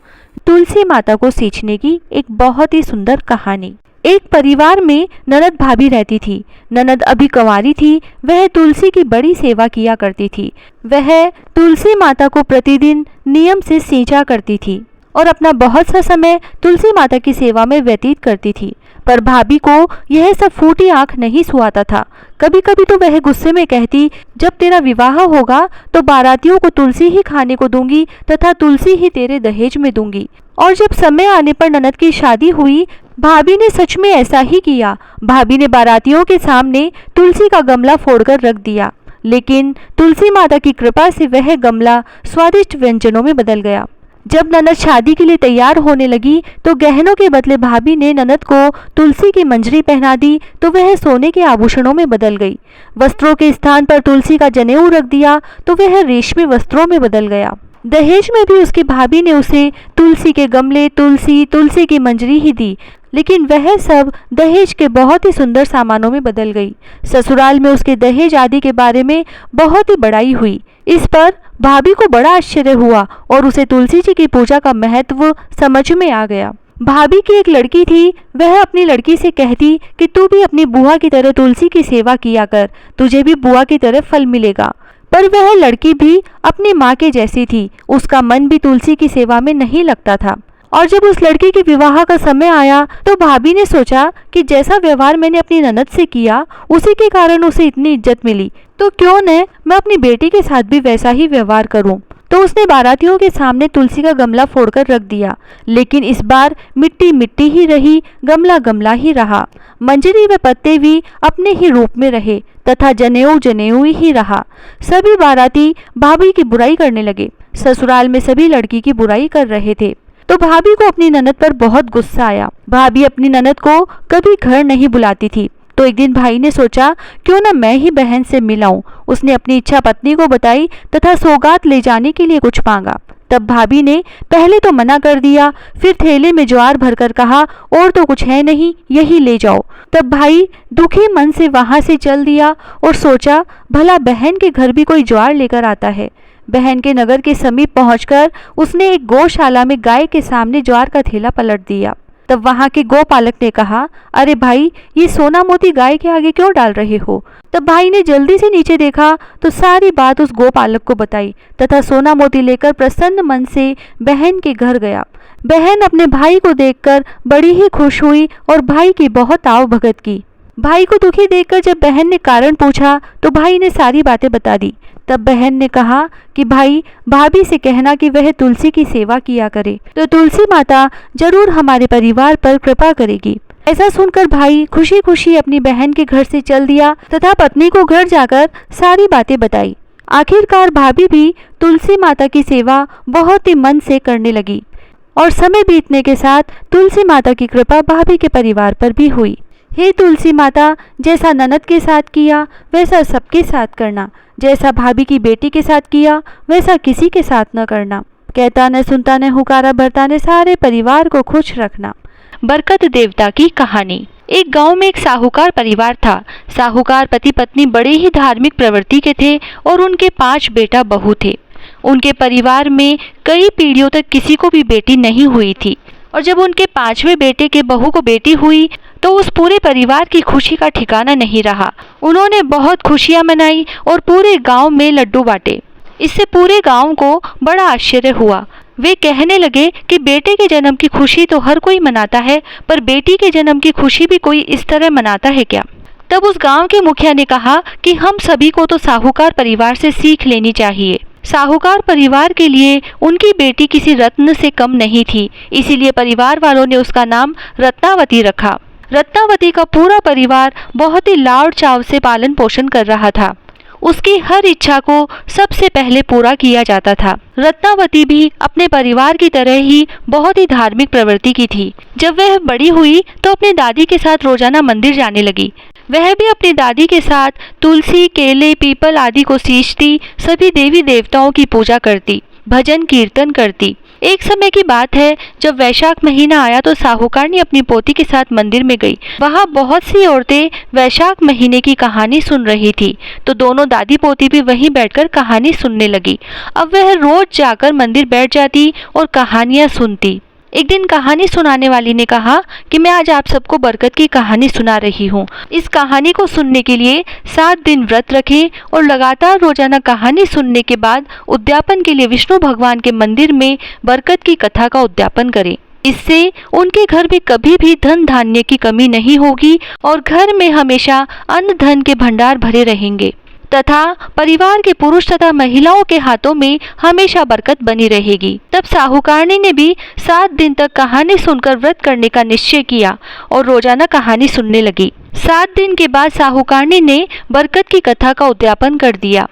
तुलसी माता को सींचने की एक बहुत ही सुंदर कहानी। एक परिवार में ननद भाभी रहती थी। ननद अभी कंवारी थी। वह तुलसी की बड़ी सेवा किया करती थी। वह तुलसी माता को प्रतिदिन नियम से सींचा करती थी और अपना बहुत सा समय तुलसी माता की सेवा में व्यतीत करती थी। पर भाभी को यह सब फूटी आंख नहीं सुहाता था। कभी कभी तो वह गुस्से में कहती, जब तेरा विवाह होगा तो बारातियों को तुलसी ही खाने को दूंगी तथा तुलसी ही तेरे दहेज में दूंगी। और जब समय आने पर ननद की शादी हुई, भाभी ने सच में ऐसा ही किया। भाभी ने बारातियों के सामने तुलसी का गमला फोड़कर रख दिया, लेकिन तुलसी माता की कृपा से वह गमला स्वादिष्ट व्यंजनों में बदल गया। जब ननद शादी के लिए तैयार होने लगी तो गहनों के बदले भाभी ने ननद को तुलसी की मंजरी पहना दी, तो वह सोने के आभूषणों में बदल गई। वस्त्रों के स्थान पर तुलसी का जनेऊ रख दिया तो वह रेशमी वस्त्रों में बदल गया। दहेज में भी उसकी भाभी ने उसे तुलसी के गमले, तुलसी की मंजरी ही दी, लेकिन वह सब दहेज के बहुत ही सुंदर सामानों में बदल गई। ससुराल में उसके दहेज आदि के बारे में बहुत ही बड़ाई हुई। इस पर भाभी को बड़ा आश्चर्य हुआ और उसे तुलसी जी की पूजा का महत्व समझ में आ गया। भाभी की एक लड़की थी। वह अपनी लड़की से कहती कि तू भी अपनी बुआ की तरह तुलसी की सेवा किया कर, तुझे भी बुआ की तरह फल मिलेगा। पर वह लड़की भी अपनी माँ के जैसी थी। उसका मन भी तुलसी की सेवा में नहीं लगता था। और जब उस लड़की के विवाह का समय आया तो भाभी ने सोचा कि जैसा व्यवहार मैंने अपनी ननद से किया उसी के कारण उसे इतनी इज्जत मिली, तो क्यों न मैं अपनी बेटी के साथ भी वैसा ही व्यवहार करूं। तो उसने बारातियों के सामने तुलसी का गमला फोड़कर रख दिया, लेकिन इस बार मिट्टी मिट्टी ही रही, गमला गमला ही रहा। मंजरी व पत्ते भी अपने ही रूप में रहे तथा जनेऊ जनेऊ ही रहा। सभी बाराती भाभी की बुराई करने लगे। ससुराल में सभी लड़की की बुराई कर रहे थे। तो भाभी को अपनी ननद पर बहुत गुस्सा आया। भाभी अपनी ननद को कभी घर नहीं बुलाती थी। तो एक दिन भाई ने सोचा क्यों न मैं ही बहन से मिलाऊं। उसने अपनी इच्छा पत्नी को बताई तथा सौगात ले जाने के लिए कुछ मांगा। तब भाभी ने पहले तो मना कर दिया, फिर थैले में ज्वार भरकर कहा, और तो कुछ है नहीं, यही ले जाओ। तब भाई दुखी मन से वहां से चल दिया और सोचा भला बहन के घर भी कोई ज्वार लेकर आता है। बहन के नगर के समीप पहुंचकर उसने एक गौशाला में गाय के सामने ज्वार का थैला पलट दिया। तब वहां के गौपालक ने कहा, अरे भाई, ये सोना मोती गाय के आगे क्यों डाल रहे हो। तब भाई ने जल्दी से नीचे देखा तो सारी बात उस गौपालक को बताई तथा सोना मोती लेकर प्रसन्न मन से बहन के घर गया। बहन अपने भाई को देखकर बड़ी ही खुश हुई और भाई की बहुत आव भगत की। भाई को दुखी देखकर जब बहन ने कारण पूछा तो भाई ने सारी बातें बता दी। तब बहन ने कहा कि भाई, भाभी से कहना कि वह तुलसी की सेवा किया करे, तो तुलसी माता जरूर हमारे परिवार पर कृपा करेगी। ऐसा सुनकर भाई खुशी खुशी अपनी बहन के घर से चल दिया तथा पत्नी को घर जाकर सारी बातें बताई। आखिरकार भाभी भी तुलसी माता की सेवा बहुत ही मन से करने लगी और समय बीतने के साथ तुलसी माता की कृपा भाभी के परिवार पर भी हुई। हे तुलसी माता, जैसा ननद के साथ किया वैसा सबके साथ करना, जैसा भाभी की बेटी के साथ किया वैसा किसी के साथ न करना। कहता न सुनता न हुकारा भरता न सारे परिवार को खुश रखना। बरकत देवता की कहानी। एक गांव में एक साहूकार परिवार था। साहूकार पति पत्नी बड़े ही धार्मिक प्रवृत्ति के थे और उनके 5 बेटा बहू थे। उनके परिवार में कई पीढ़ियों तक किसी को भी बेटी नहीं हुई थी और जब उनके 5वें बेटे के बहू को बेटी हुई तो उस पूरे परिवार की खुशी का ठिकाना नहीं रहा। उन्होंने बहुत खुशियां मनाई और पूरे गांव में लड्डू बांटे। इससे पूरे गांव को बड़ा आश्चर्य हुआ। वे कहने लगे कि बेटे के जन्म की खुशी तो हर कोई मनाता है, पर बेटी के जन्म की खुशी भी कोई इस तरह मनाता है क्या? तब उस गांव के मुखिया ने कहा कि हम सभी को तो साहूकार परिवार से सीख लेनी चाहिए। साहूकार परिवार के लिए उनकी बेटी किसी रत्न से कम नहीं थी, इसीलिए परिवार वालों ने उसका नाम रत्नावती रखा। रत्नावती का पूरा परिवार बहुत ही लाड़ चाव से पालन पोषण कर रहा था। उसकी हर इच्छा को सबसे पहले पूरा किया जाता था। रत्नावती भी अपने परिवार की तरह ही बहुत ही धार्मिक प्रवृत्ति की थी। जब वह बड़ी हुई तो अपनी दादी के साथ रोजाना मंदिर जाने लगी। वह भी अपनी दादी के साथ तुलसी, केले, पीपल आदि को सींचती, सभी देवी देवताओं की पूजा करती, भजन कीर्तन करती। एक समय की बात है, जब वैशाख महीना आया तो साहूकार ने अपनी पोती के साथ मंदिर में गई। वहाँ बहुत सी औरतें वैशाख महीने की कहानी सुन रही थी, तो दोनों दादी पोती भी वहीं बैठकर कहानी सुनने लगी। अब वह रोज जाकर मंदिर बैठ जाती और कहानियाँ सुनती। एक दिन कहानी सुनाने वाली ने कहा कि मैं आज आप सबको बरकत की कहानी सुना रही हूँ। इस कहानी को सुनने के लिए 7 दिन व्रत रखें और लगातार रोजाना कहानी सुनने के बाद उद्यापन के लिए विष्णु भगवान के मंदिर में बरकत की कथा का उद्यापन करें। इससे उनके घर में कभी भी धन धान्य की कमी नहीं होगी और घर में हमेशा अन्न धन के भंडार भरे रहेंगे तथा परिवार के पुरुष तथा महिलाओं के हाथों में हमेशा बरकत बनी रहेगी। तब साहूकारनी ने भी 7 दिन तक कहानी सुनकर व्रत करने का निश्चय किया और रोजाना कहानी सुनने लगी। 7 दिन के बाद साहूकारनी ने बरकत की कथा का उद्यापन कर दिया।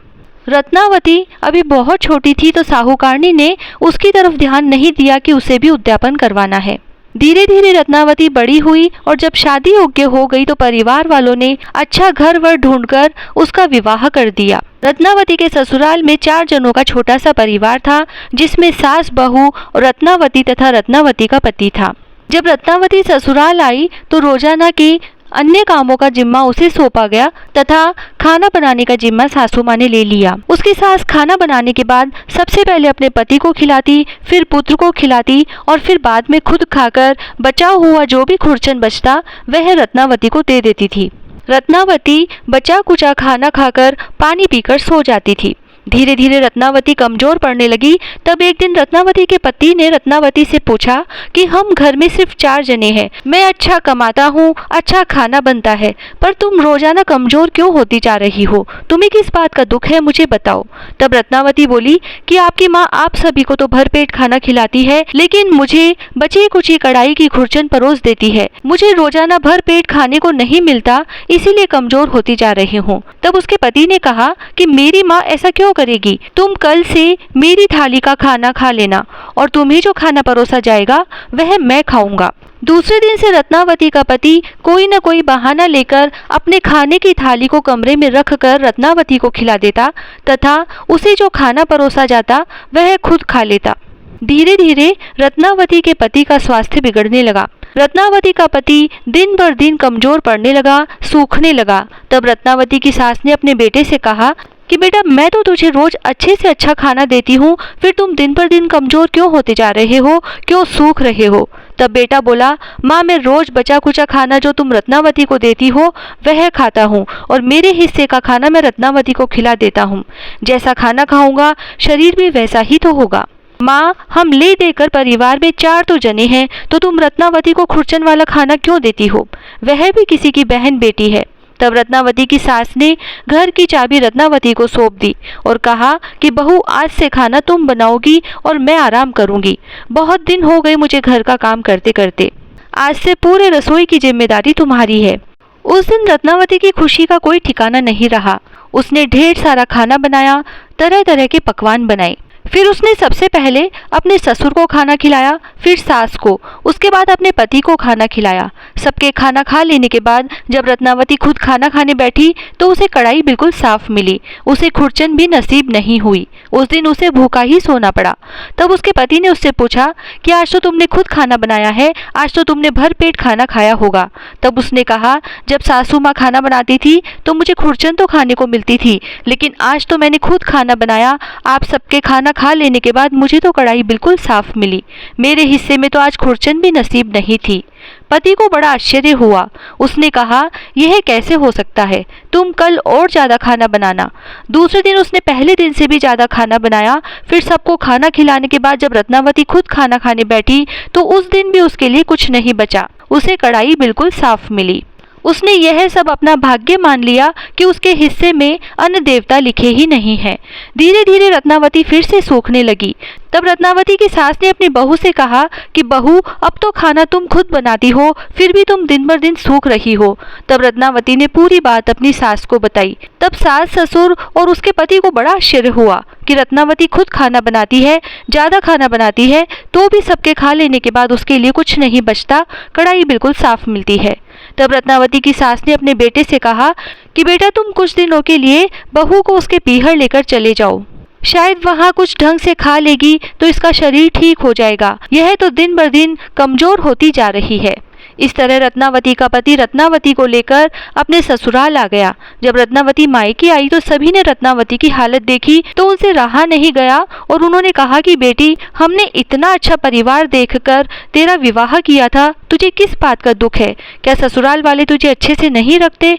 रत्नावती अभी बहुत छोटी थी तो साहूकारनी ने उसकी तरफ ध्यान नहीं दिया कि उसे भी उद्यापन करवाना है। धीरे धीरे रत्नावती बड़ी हुई और जब शादी योग्य हो गई तो परिवार वालों ने अच्छा घर वर ढूंढकर उसका विवाह कर दिया। रत्नावती के ससुराल में 4 जनों का छोटा सा परिवार था, जिसमें सास, बहू, रत्नावती तथा रत्नावती का पति था। जब रत्नावती ससुराल आई तो रोजाना की अन्य कामों का जिम्मा उसे सौंपा गया तथा खाना बनाने का जिम्मा सासू माँ ने ले लिया। उसकी सास खाना बनाने के बाद सबसे पहले अपने पति को खिलाती, फिर पुत्र को खिलाती और फिर बाद में खुद खाकर बचा हुआ जो भी खुरचन बचता वह रत्नावती को दे देती थी। रत्नावती बचा कुचा खाना खाकर पानी पीकर सो जाती थी। धीरे धीरे रत्नावती कमजोर पड़ने लगी। तब एक दिन रत्नावती के पति ने रत्नावती से पूछा कि हम घर में सिर्फ 4 जने हैं, मैं अच्छा कमाता हूँ, अच्छा खाना बनता है, पर तुम रोजाना कमजोर क्यों होती जा रही हो? तुम्हें किस बात का दुख है, मुझे बताओ। तब रत्नावती बोली कि आपकी माँ आप सभी को तो भरपेट खाना खिलाती है, लेकिन मुझे बची कुची कढ़ाई की खुरचन परोस देती है। मुझे रोजाना भरपेट खाने को नहीं मिलता, इसीलिए कमजोर होती जा रही हूँ। तब उसके पति ने कहा कि मेरी माँ ऐसा क्यों करेगी? तुम कल से मेरी थाली का खाना खा लेना और तुम्हें जो खाना परोसा जाएगा वह मैं खाऊंगा। दूसरे दिन से रत्नावती का पति कोई न कोई बहाना लेकर अपने खाने की थाली को कमरे में रखकर रत्नावती को खिला देता तथा उसे जो खाना परोसा जाता वह खुद खा लेता। धीरे धीरे रत्नावती के पति का स्वास्थ्य बिगड़ने लगा। रत्नावती का पति दिन भर दिन कमजोर पड़ने लगा, सूखने लगा। तब रत्नावती की सास ने अपने बेटे से कहा कि बेटा, मैं तो तुझे रोज अच्छे से अच्छा खाना देती हूँ, फिर तुम दिन पर दिन कमजोर क्यों होते जा रहे हो, क्यों सूख रहे हो? तब बेटा बोला, माँ मैं रोज बचा कुचा खाना जो तुम रत्नावती को देती हो वह खाता हूँ और मेरे हिस्से का खाना मैं रत्नावती को खिला देता हूँ। जैसा खाना खाऊंगा शरीर भी वैसा ही तो होगा। माँ, हम ले देकर परिवार में 4 तो जने हैं, तो तुम रत्नावती को खुरचन वाला खाना क्यों देती हो? वह भी किसी की बहन बेटी है। तब रत्नावती की सास ने घर की चाबी रत्नावती को सौंप दी और कहा कि बहू, आज से खाना तुम बनाओगी और मैं आराम करूंगी। बहुत दिन हो गए मुझे घर का काम करते करते, आज से पूरे रसोई की जिम्मेदारी तुम्हारी है। उस दिन रत्नावती की खुशी का कोई ठिकाना नहीं रहा। उसने ढेर सारा खाना बनाया, तरह तरह के पकवान बनाए। फिर उसने सबसे पहले अपने ससुर को खाना खिलाया, फिर सास को, उसके बाद अपने पति को खाना खिलाया। सबके खाना खा लेने के बाद जब रत्नावती खुद खाना खाने बैठी तो उसे कढ़ाई बिल्कुल साफ मिली। उसे खुरचन भी नसीब नहीं हुई। उस दिन उसे भूखा ही सोना पड़ा। तब उसके पति ने उससे पूछा कि आज तो तुमने खुद खाना बनाया है, आज तो तुमने भर पेट खाना खाया होगा। तब उसने कहा, जब सासू माँ खाना बनाती थी तो मुझे खुरचन तो खाने को मिलती थी, लेकिन आज तो मैंने खुद खाना बनाया। आप सबके खाना खा लेने के बाद मुझे तो कढ़ाई बिल्कुल साफ मिली। मेरे हिस्से में तो आज खुरचन भी नसीब नहीं थी। पति को बड़ा आश्चर्य हुआ। उसने कहा, यह कैसे हो सकता है? तुम कल और ज्यादा खाना बनाना। दूसरे दिन उसने पहले दिन से भी ज्यादा खाना बनाया। फिर सबको खाना खिलाने के बाद जब रत्नावती खुद खाना खाने बैठी तो उस दिन भी उसके लिए कुछ नहीं बचा। उसे कढ़ाई बिल्कुल साफ मिली। उसने यह सब अपना भाग्य मान लिया कि उसके हिस्से में अन्न देवता लिखे ही नहीं हैं। धीरे धीरे रत्नावती फिर से सूखने लगी। तब रत्नावती की सास ने अपनी बहू से कहा कि बहू, अब तो खाना तुम खुद बनाती हो, फिर भी तुम दिन बर दिन सूख रही हो। तब रत्नावती ने पूरी बात अपनी सास को बताई। तब सास, ससुर और उसके पति को बड़ा आश्चर्य हुआ कि रत्नावती खुद खाना बनाती है, ज्यादा खाना बनाती है, तो भी सबके खा लेने के बाद उसके लिए कुछ नहीं बचता, कढ़ाई बिल्कुल साफ मिलती है। तब रत्नावती की सास ने अपने बेटे से कहा कि बेटा, तुम कुछ दिनों के लिए बहू को उसके पीहर लेकर चले जाओ, शायद वहाँ कुछ ढंग से खा लेगी तो इसका शरीर ठीक हो जाएगा। यह तो दिन बर दिन कमजोर होती जा रही है। इस तरह रत्नावती का पति रत्नावती को लेकर अपने ससुराल आ गया। जब रत्नावती मायके आई तो सभी ने रत्नावती की हालत देखी तो उनसे रहा नहीं गया और उन्होंने कहा कि बेटी, हमने इतना अच्छा परिवार देखकर तेरा विवाह किया था, तुझे किस बात का दुख है? क्या ससुराल वाले तुझे अच्छे से नहीं रखते?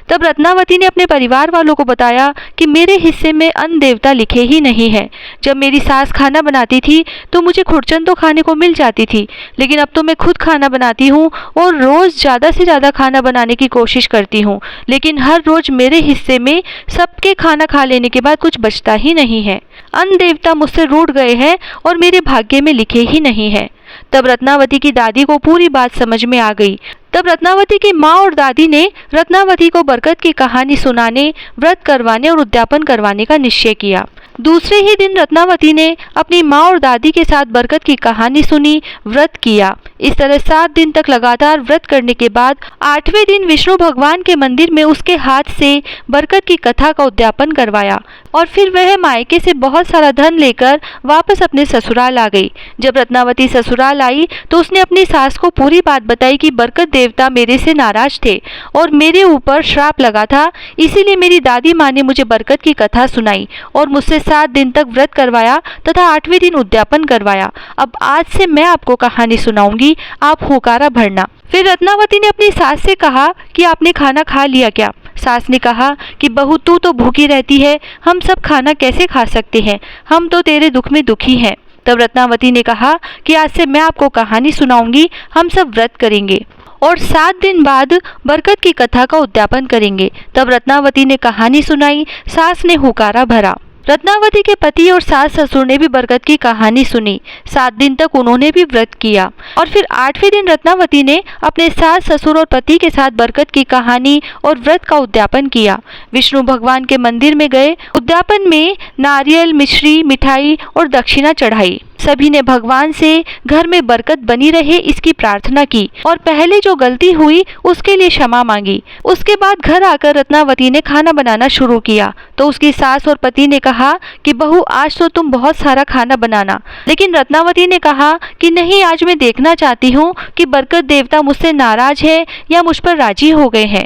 तब रत्नावती ने अपने परिवार वालों को बताया कि मेरे हिस्से में अन्न देवता लिखे ही नहीं है। जब मेरी सास खाना बनाती थी तो मुझे खुरचन तो खाने को मिल जाती थी, लेकिन अब तो मैं खुद खाना बनाती हूँ और रोज़ ज़्यादा से ज़्यादा खाना बनाने की कोशिश करती हूँ, लेकिन हर रोज़ मेरे हिस्से में सबके खाना खा लेने के बाद कुछ बचता ही नहीं है। अन्न देवता मुझसे रूठ गए हैं और मेरे भाग्य में लिखे ही नहीं है। तब रत्नावती की दादी को पूरी बात समझ में आ गई। तब रत्नावती की माँ और दादी ने रत्नावती को बरकत की कहानी सुनाने, व्रत करवाने और उद्यापन करवाने का निश्चय किया। दूसरे ही दिन रत्नावती ने अपनी माँ और दादी के साथ बरकत की कहानी सुनी, व्रत किया। इस तरह 7 दिन तक लगातार व्रत करने के बाद 8वें दिन विष्णु भगवान के मंदिर में उसके हाथ से बरकत की कथा का उद्यापन करवाया और फिर वह मायके से बहुत सारा धन लेकर वापस अपने ससुराल आ गई। जब रत्नावती ससुराल आई तो उसने अपनी सास को पूरी बात बताई कि बरकत देवता मेरे से नाराज थे और मेरे ऊपर श्राप लगा था, इसीलिए मेरी दादी माँ ने मुझे बरकत की कथा सुनाई और मुझसे 7 दिन तक व्रत करवाया तथा 8वें दिन उद्यापन करवाया। अब आज से मैं आपको कहानी सुनाऊंगी, आप हुकारा भरना। फिर रत्नावती ने अपनी सास से कहा कि आपने खाना खा लिया क्या? सास ने कहा कि बहू, तू तो भूखी रहती है, हम सब खाना कैसे खा सकते हैं? हम तो तेरे दुख में दुखी हैं। तब रत्नावती ने कहा कि आज से मैं आपको कहानी सुनाऊंगी, हम सब व्रत करेंगे और 7 दिन बाद बरकत की कथा का उद्यापन करेंगे। तब रत्नावती ने कहानी सुनाई, सास ने हुकारा भरा। रत्नावती के पति और सास ससुर ने भी बरकत की कहानी सुनी। 7 दिन तक उन्होंने भी व्रत किया और फिर 8वें दिन रत्नावती ने अपने सास ससुर और पति के साथ बरकत की कहानी और व्रत का उद्यापन किया। विष्णु भगवान के मंदिर में गए। उद्यापन में नारियल, मिश्री, मिठाई और दक्षिणा चढ़ाई। सभी ने भगवान से घर में बरकत बनी रहे इसकी प्रार्थना की और पहले जो गलती हुई उसके लिए क्षमा मांगी। उसके बाद घर आकर रत्नावती ने खाना बनाना शुरू किया तो उसकी सास और पति ने कहा कि बहू, आज तो तुम बहुत सारा खाना बनाना। लेकिन रत्नावती ने कहा कि नहीं, आज मैं देखना चाहती हूँ कि बरकत देवता मुझसे नाराज है या मुझ पर राजी हो गए हैं।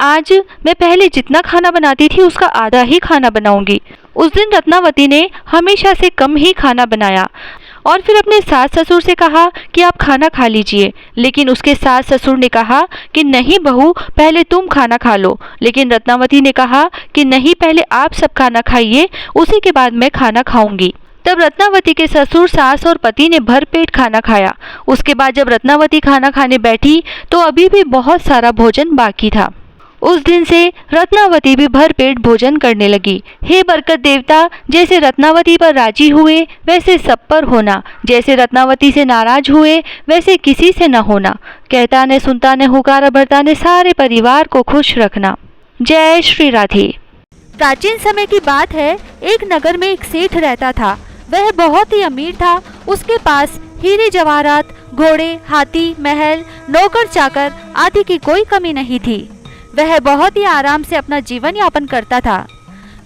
आज मैं पहले जितना खाना बनाती थी उसका आधा ही खाना बनाऊंगी। उस दिन रत्नावती ने हमेशा से कम ही खाना बनाया और फिर अपने सास ससुर से कहा कि आप खाना खा लीजिए, लेकिन उसके सास ससुर ने कहा कि नहीं बहू, पहले तुम खाना खा लो। लेकिन रत्नावती ने कहा कि नहीं, पहले आप सब खाना खाइए, उसी के बाद मैं खाना खाऊंगी। तब रत्नावती के ससुर, सास और पति ने भरपेट खाना खाया। उसके बाद जब रत्नावती खाना खाने बैठी तो अभी भी बहुत सारा भोजन बाकी था। उस दिन से रत्नावती भी भरपेट भोजन करने लगी। हे बरकत देवता, जैसे रत्नावती पर राजी हुए वैसे सब पर होना, जैसे रत्नावती से नाराज हुए वैसे किसी से न होना। कहता ने सुनता ने हुकारा भरता ने सारे परिवार को खुश रखना। जय श्री राधे। प्राचीन समय की बात है, एक नगर में एक सेठ रहता था। वह बहुत ही अमीर था। उसके पास हीरे जवाहरात, घोड़े, हाथी, महल, नौकर चाकर आदि की कोई कमी नहीं थी। वह बहुत ही आराम से अपना जीवन यापन करता था।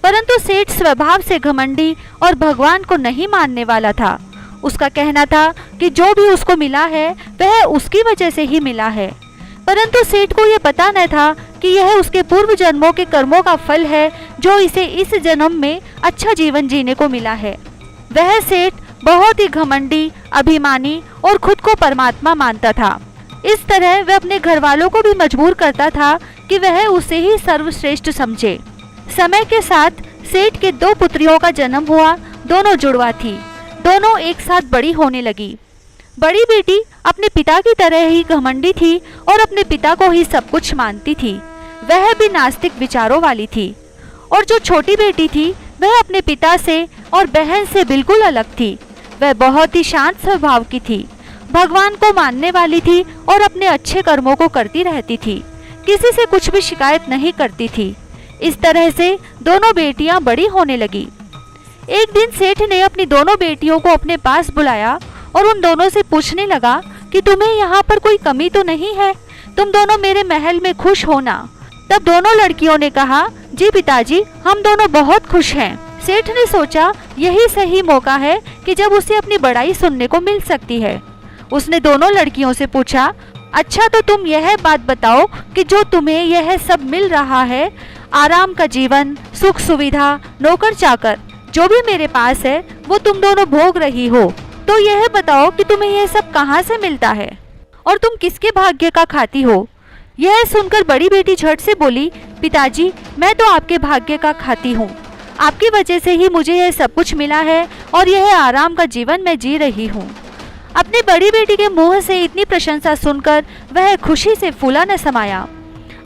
परंतु सेठ स्वभाव से घमंडी और भगवान को नहीं मानने वाला था। उसका कहना था कि जो भी उसको मिला है वह उसकी वजह से ही मिला है। परंतु सेठ को यह पता न था कि यह उसके पूर्व जन्मों के कर्मों का फल है जो इसे इस जन्म में अच्छा जीवन जीने को मिला है। वह सेठ बहुत ही घमंडी, अभिमानी और खुद को परमात्मा मानता था। इस तरह वह अपने घर वालों को भी मजबूर करता था कि वह उसे ही सर्वश्रेष्ठ समझे। समय के साथ सेठ के 2 पुत्रियों का जन्म हुआ। दोनों जुड़वा थी। दोनों एक साथ बड़ी होने लगी। बड़ी बेटी अपने पिता की तरह ही घमंडी थी और अपने पिता को ही सब कुछ मानती थी। वह भी नास्तिक विचारों वाली थी। और जो छोटी बेटी थी वह अपने पिता से और बहन से बिल्कुल अलग थी। वह बहुत ही शांत स्वभाव की थी, भगवान को मानने वाली थी और अपने अच्छे कर्मों को करती रहती थी। किसी से कुछ भी शिकायत नहीं करती थी। इस तरह से दोनों बेटियां बड़ी होने लगी। एक दिन सेठ ने अपनी दोनों बेटियों को अपने पास बुलाया और उन दोनों से पूछने लगा कि तुम्हें यहाँ पर कोई कमी तो नहीं है? तुम दोनों मेरे महल में खुश हो ना? तब दोनों लड़कियों ने कहा, जी पिताजी, हम दोनों बहुत खुश हैं। सेठ ने सोचा यही सही मौका है कि जब उसे अपनी बड़ाई सुनने को मिल सकती है। उसने दोनों लड़कियों से पूछा, अच्छा तो तुम यह बात बताओ कि जो तुम्हें यह सब मिल रहा है, आराम का जीवन, सुख सुविधा, नौकर चाकर, जो भी मेरे पास है वो तुम दोनों भोग रही हो, तो यह बताओ कि तुम्हें यह सब कहाँ से मिलता है और तुम किसके भाग्य का खाती हो? यह सुनकर बड़ी बेटी झट से बोली, पिताजी, मैं तो आपके भाग्य का खाती हूँ। आपकी वजह से ही मुझे यह सब कुछ मिला है और यह आराम का जीवन मैं जी रही हूँ। अपनी बड़ी बेटी के मुंह से इतनी प्रशंसा सुनकर वह खुशी से फूला न समाया।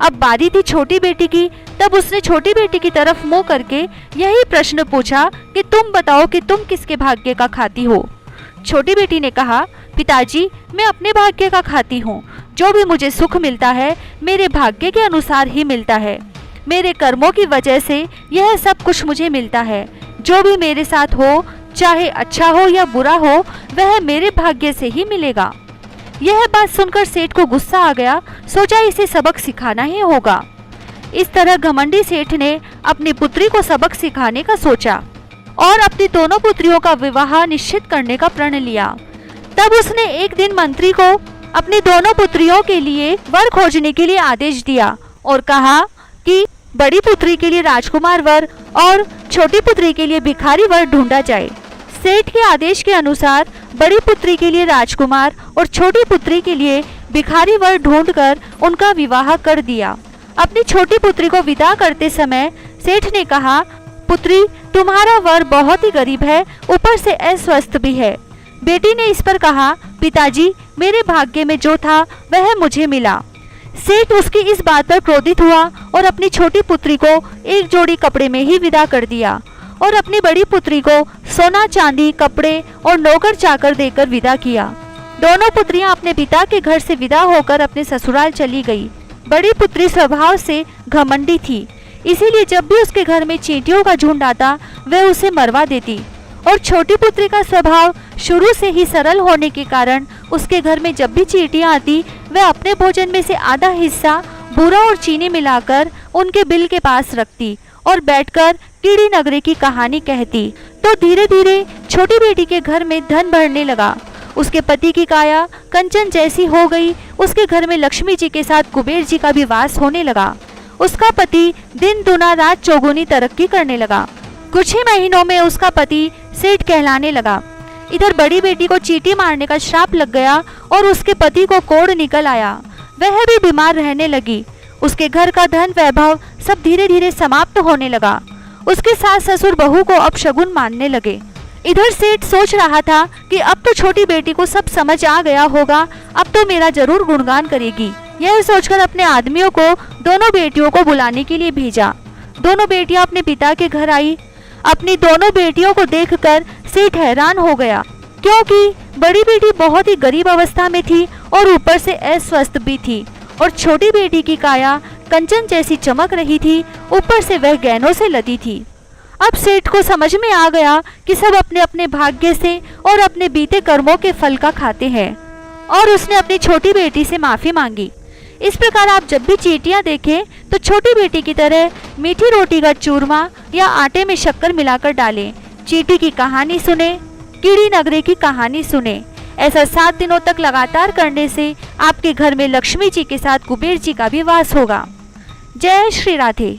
अब बारी थी छोटी बेटी की। तब उसने छोटी बेटी की तरफ मुंह करके यही प्रश्न पूछा कि तुम बताओ कि तुम किसके भाग्य का खाती हो? छोटी बेटी ने कहा, पिताजी, मैं अपने भाग्य का खाती हूँ। जो भी मुझे सुख मिलता है मेरे भाग्य के अनुसार ही मिलता है। मेरे कर्मों की वजह से यह सब कुछ मुझे मिलता है। जो भी मेरे साथ हो, चाहे अच्छा हो या बुरा हो, वह मेरे भाग्य से ही मिलेगा। यह बात सुनकर सेठ को गुस्सा आ गया। सोचा इसे सबक सिखाना ही होगा। इस तरह घमंडी सेठ ने अपनी पुत्री को सबक सिखाने का सोचा और अपनी दोनों पुत्रियों का विवाह निश्चित करने का प्रण लिया। तब उसने एक दिन मंत्री को अपनी दोनों पुत्रियों के लिए वर खोजने के लिए आदेश दिया और कहा कि बड़ी पुत्री के लिए राजकुमार वर और छोटी पुत्री के लिए भिखारी वर ढूंढा जाए। सेठ के आदेश के अनुसार बड़ी पुत्री के लिए राजकुमार और छोटी पुत्री के लिए भिखारी वर ढूंढकर उनका विवाह कर दिया। अपनी छोटी पुत्री को विदा करते समय सेठ ने कहा, पुत्री, तुम्हारा वर बहुत ही गरीब है, ऊपर से अस्वस्थ भी है। बेटी ने इस पर कहा, पिताजी, मेरे भाग्य में जो था वह मुझे मिला। सेठ उसकी इस बात पर क्रोधित हुआ और अपनी छोटी पुत्री को एक जोड़ी कपड़े में ही विदा कर दिया और अपनी बड़ी पुत्री को सोना, चांदी, कपड़े और नौकर चाकर देकर विदा किया। दोनों पुत्रियां अपने पिता के घर से विदा होकर अपने ससुराल चली गई। बड़ी पुत्री स्वभाव से घमंडी थी, इसीलिए जब भी उसके घर में चींटियों का झुंड आता वह उसे मरवा देती। और छोटी पुत्री का स्वभाव शुरू से ही सरल होने के कारण उसके घर में जब भी चींटियां आती वह अपने भोजन में से आधा हिस्सा बूरा और चीनी मिलाकर उनके बिल के पास रखती और बैठकर कीड़ी नगरी की कहानी कहती। तो धीरे धीरे छोटी बेटी के घर में धन बढ़ने लगा। उसके पति की काया कंचन जैसी हो गई। उसके घर में लक्ष्मी जी के साथ कुबेर जी का भी वास होने लगा। उसका पति दिन दुना रात चौगुनी तरक्की करने लगा। कुछ ही महीनों में उसका पति सेठ कहलाने लगा। इधर बड़ी बेटी को चींटी मारने का श्राप लग गया और उसके पति को कोढ़ निकल आया। वह भी बीमार रहने लगी। उसके घर का धन वैभव सब धीरे धीरे समाप्त होने लगा। उसके सास ससुर बहू को अपशगुन मानने लगे। इधर सेठ सोच रहा था कि अब तो छोटी बेटी को सब समझ आ गया होगा, अब तो मेरा जरूर गुणगान करेगी। यह सोचकर अपने आदमियों को दोनों बेटियों को बुलाने के लिए भेजा। दोनों बेटियां अपने पिता के घर आई। अपनी दोनों बेटियों को देखकर सेठ हैरान हो गया, क्योंकि बड़ी बेटी बहुत ही गरीब अवस्था में थी और ऊपर से अस्वस्थ भी थी, और छोटी बेटी की काया कंचन जैसी चमक रही थी, ऊपर से वह गहनों से लदी थी। अब सेठ को समझ में आ गया कि सब अपने अपने भाग्य से और अपने बीते कर्मों के फल का खाते हैं, और उसने अपनी छोटी बेटी से माफी मांगी। इस प्रकार आप जब भी चींटियां देखें तो छोटी बेटी की तरह मीठी रोटी का चूरमा या आटे में शक्कर मिलाकर डालें। चींटी की कहानी सुने, कीड़ी नगरी की कहानी सुने। ऐसा 7 दिनों तक लगातार करने से आपके घर में लक्ष्मी जी के साथ कुबेर जी का भी वास होगा। जय श्री राधे।